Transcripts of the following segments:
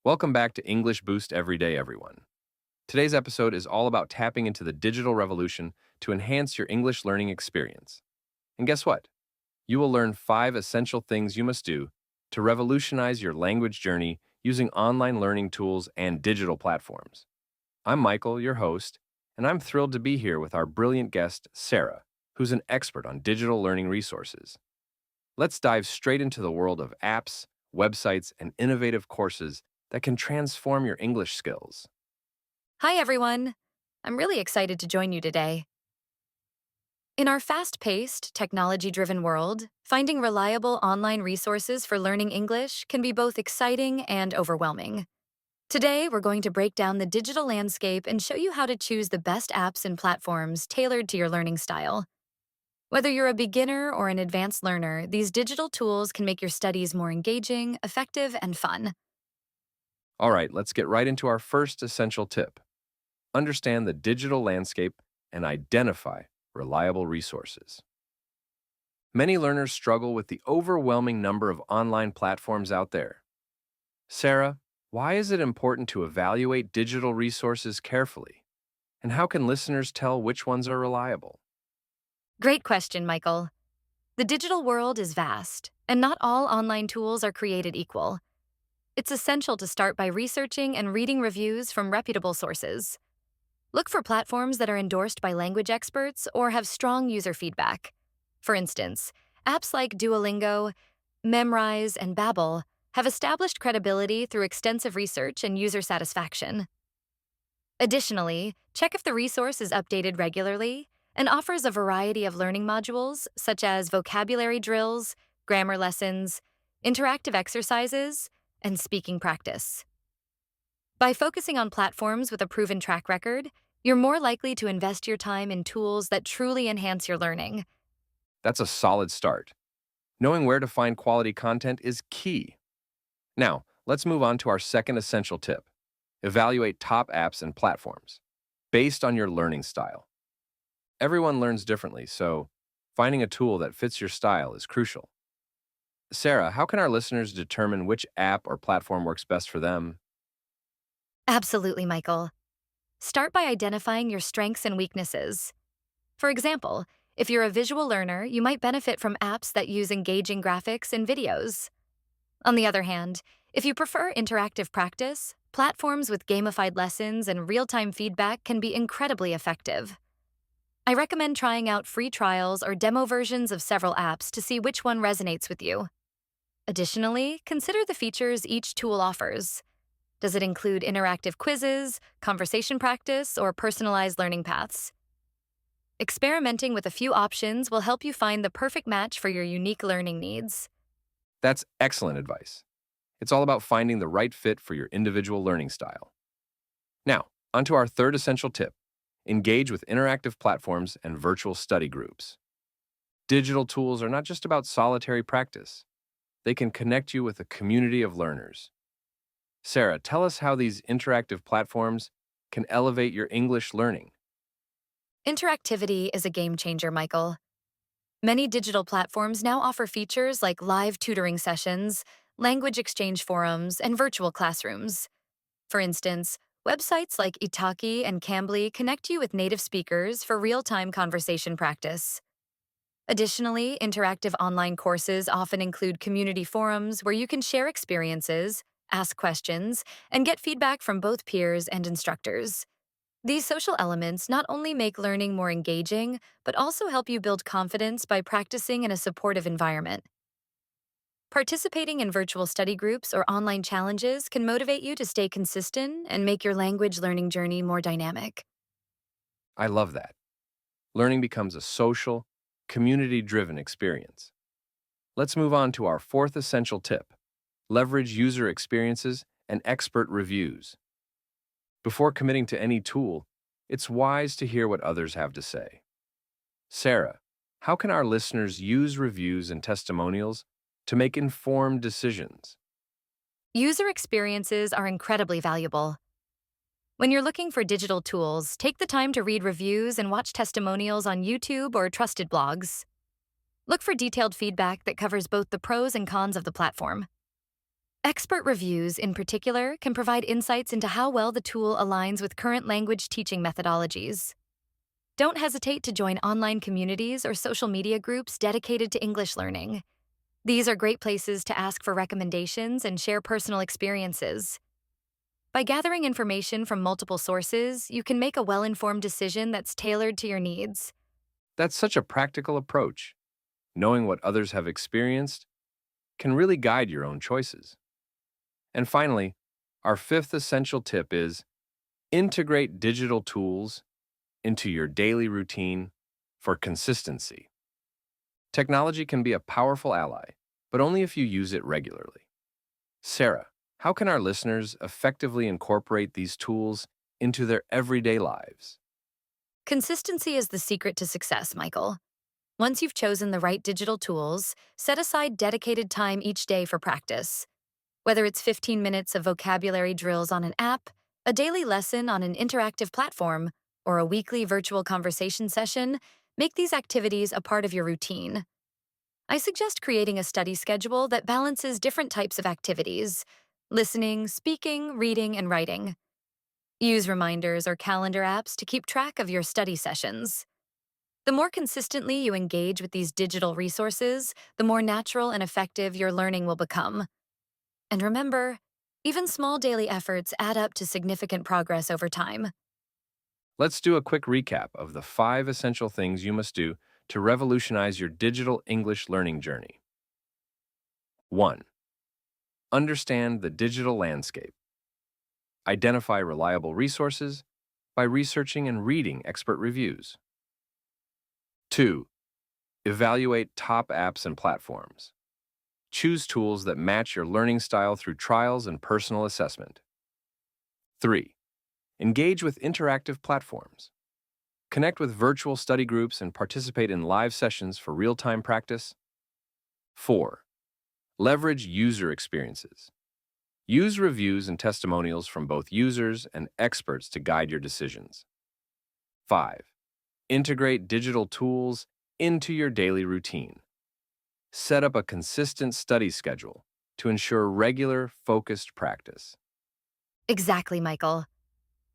Welcome back to English Boost Every Day, everyone. Today's episode is all about tapping into the digital revolution to enhance your English learning experience. And guess what? You will learn 5 essential things you must do to revolutionize your language journey using online learning tools and digital platforms. I'm Michael, your host, and I'm thrilled to be here with our brilliant guest, Sarah, who's an expert on digital learning resources. Let's dive straight into the world of apps, websites, and innovative courses that can transform your English skills. Hi, everyone. I'm really excited to join you today. In our fast-paced, technology-driven world, finding reliable online resources for learning English can be both exciting and overwhelming. Today, we're going to break down the digital landscape and show you how to choose the best apps and platforms tailored to your learning style. Whether you're a beginner or an advanced learner, these digital tools can make your studies more engaging, effective, and fun. All right, let's get right into our first essential tip. Understand the digital landscape and identify reliable resources. Many learners struggle with the overwhelming number of online platforms out there. Sarah, why is it important to evaluate digital resources carefully? And how can listeners tell which ones are reliable? Great question, Michael. The digital world is vast, and not all online tools are created equal. It's essential to start by researching and reading reviews from reputable sources. Look for platforms that are endorsed by language experts or have strong user feedback. For instance, apps like Duolingo, Memrise, and Babbel have established credibility through extensive research and user satisfaction. Additionally, check if the resource is updated regularly and offers a variety of learning modules such as vocabulary drills, grammar lessons, interactive exercises, and speaking practice. By focusing on platforms with a proven track record, you're more likely to invest your time in tools that truly enhance your learning. That's a solid start. Knowing where to find quality content is key. Now, let's move on to our second essential tip. Evaluate top apps and platforms based on your learning style. Everyone learns differently, so finding a tool that fits your style is crucial. Sarah, how can our listeners determine which app or platform works best for them? Absolutely, Michael. Start by identifying your strengths and weaknesses. For example, if you're a visual learner, you might benefit from apps that use engaging graphics and videos. On the other hand, if you prefer interactive practice, platforms with gamified lessons and real-time feedback can be incredibly effective. I recommend trying out free trials or demo versions of several apps to see which one resonates with you. Additionally, consider the features each tool offers. Does it include interactive quizzes, conversation practice, or personalized learning paths? Experimenting with a few options will help you find the perfect match for your unique learning needs. That's excellent advice. It's all about finding the right fit for your individual learning style. Now, onto our third essential tip. Engage with interactive platforms and virtual study groups. Digital tools are not just about solitary practice. They can connect you with a community of learners. Sarah, tell us how these interactive platforms can elevate your English learning. Interactivity is a game changer, Michael. Many digital platforms now offer features like live tutoring sessions, language exchange forums, and virtual classrooms. For instance, websites like Italki and Cambly connect you with native speakers for real-time conversation practice. Additionally, interactive online courses often include community forums where you can share experiences, ask questions, and get feedback from both peers and instructors. These social elements not only make learning more engaging, but also help you build confidence by practicing in a supportive environment. Participating in virtual study groups or online challenges can motivate you to stay consistent and make your language learning journey more dynamic. I love that. Learning becomes a social, community-driven experience. Let's move on to our fourth essential tip. Leverage user experiences and expert reviews. Before committing to any tool, it's wise to hear what others have to say. Sarah, how can our listeners use reviews and testimonials to make informed decisions? User experiences are incredibly valuable. When you're looking for digital tools, take the time to read reviews and watch testimonials on YouTube or trusted blogs. Look for detailed feedback that covers both the pros and cons of the platform. Expert reviews, in particular, can provide insights into how well the tool aligns with current language teaching methodologies. Don't hesitate to join online communities or social media groups dedicated to English learning. These are great places to ask for recommendations and share personal experiences. By gathering information from multiple sources, you can make a well-informed decision that's tailored to your needs. That's such a practical approach. Knowing what others have experienced can really guide your own choices. And finally, our fifth essential tip is integrate digital tools into your daily routine for consistency. Technology can be a powerful ally, but only if you use it regularly. Sarah, how can our listeners effectively incorporate these tools into their everyday lives? Consistency is the secret to success, Michael. Once you've chosen the right digital tools, set aside dedicated time each day for practice. Whether it's 15 minutes of vocabulary drills on an app, a daily lesson on an interactive platform, or a weekly virtual conversation session, make these activities a part of your routine. I suggest creating a study schedule that balances different types of activities: listening, speaking, reading, and writing. Use reminders or calendar apps to keep track of your study sessions. The more consistently you engage with these digital resources, the more natural and effective your learning will become. And remember, even small daily efforts add up to significant progress over time. Let's do a quick recap of the 5 essential things you must do to revolutionize your digital English learning journey. 1. Understand the digital landscape. Identify reliable resources by researching and reading expert reviews. 2. Evaluate top apps and platforms. Choose tools that match your learning style through trials and personal assessment. 3. Engage with interactive platforms. Connect with virtual study groups and participate in live sessions for real-time practice. 4. Leverage user experiences. Use reviews and testimonials from both users and experts to guide your decisions. 5. Integrate digital tools into your daily routine. Set up a consistent study schedule to ensure regular, focused practice. Exactly, Michael.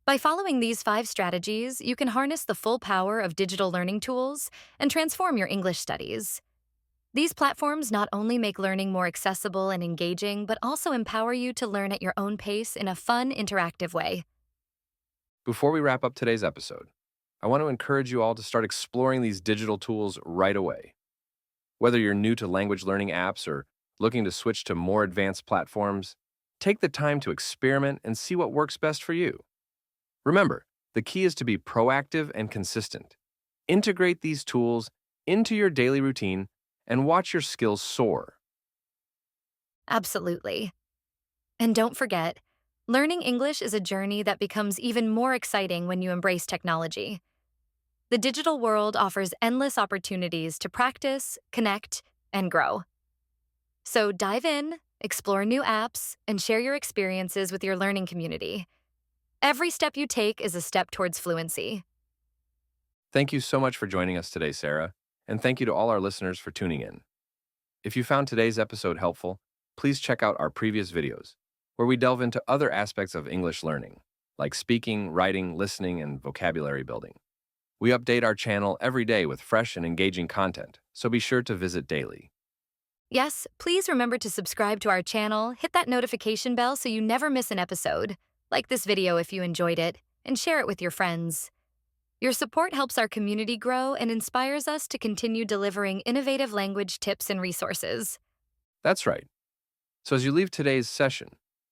By following these 5 strategies, you can harness the full power of digital learning tools and transform your English studies. These platforms not only make learning more accessible and engaging, but also empower you to learn at your own pace in a fun, interactive way. Before we wrap up today's episode, I want to encourage you all to start exploring these digital tools right away. Whether you're new to language learning apps or looking to switch to more advanced platforms, take the time to experiment and see what works best for you. Remember, the key is to be proactive and consistent. Integrate these tools into your daily routine and watch your skills soar. Absolutely. And don't forget, learning English is a journey that becomes even more exciting when you embrace technology. The digital world offers endless opportunities to practice, connect, and grow. So dive in, explore new apps, and share your experiences with your learning community. Every step you take is a step towards fluency. Thank you so much for joining us today, Sarah, and thank you to all our listeners for tuning in. If you found today's episode helpful, please check out our previous videos, where we delve into other aspects of English learning, like speaking, writing, listening, and vocabulary building. We update our channel every day with fresh and engaging content, so be sure to visit daily. Yes, please remember to subscribe to our channel, hit that notification bell so you never miss an episode. Like this video if you enjoyed it, and share it with your friends. Your support helps our community grow and inspires us to continue delivering innovative language tips and resources. That's right. So as you leave today's session,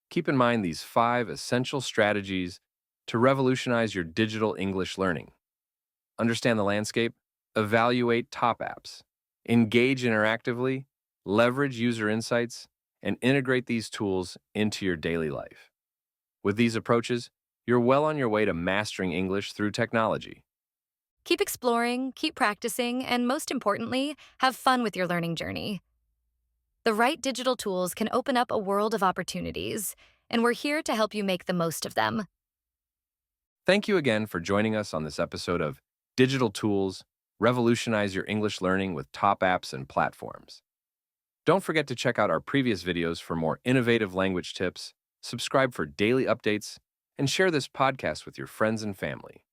keep in mind these 5 essential strategies to revolutionize your digital English learning. Understand the landscape, evaluate top apps, engage interactively, leverage user insights, and integrate these tools into your daily life. With these approaches, you're well on your way to mastering English through technology. Keep exploring, keep practicing, and most importantly, have fun with your learning journey. The right digital tools can open up a world of opportunities, and we're here to help you make the most of them. Thank you again for joining us on this episode of Digital Tools: Revolutionize Your English Learning with Top Apps and Platforms. Don't forget to check out our previous videos for more innovative language tips, subscribe for daily updates, and share this podcast with your friends and family.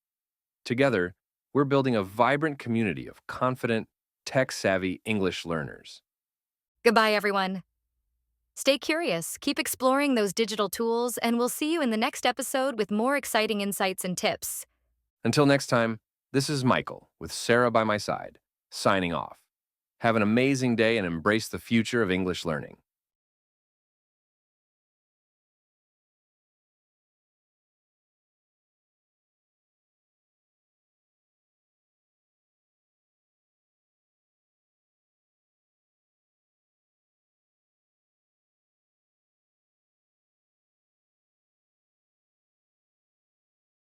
Together, we're building a vibrant community of confident, tech-savvy English learners. Goodbye, everyone. Stay curious, keep exploring those digital tools, and we'll see you in the next episode with more exciting insights and tips. Until next time, this is Michael, with Sarah by my side, signing off. Have an amazing day and embrace the future of English learning.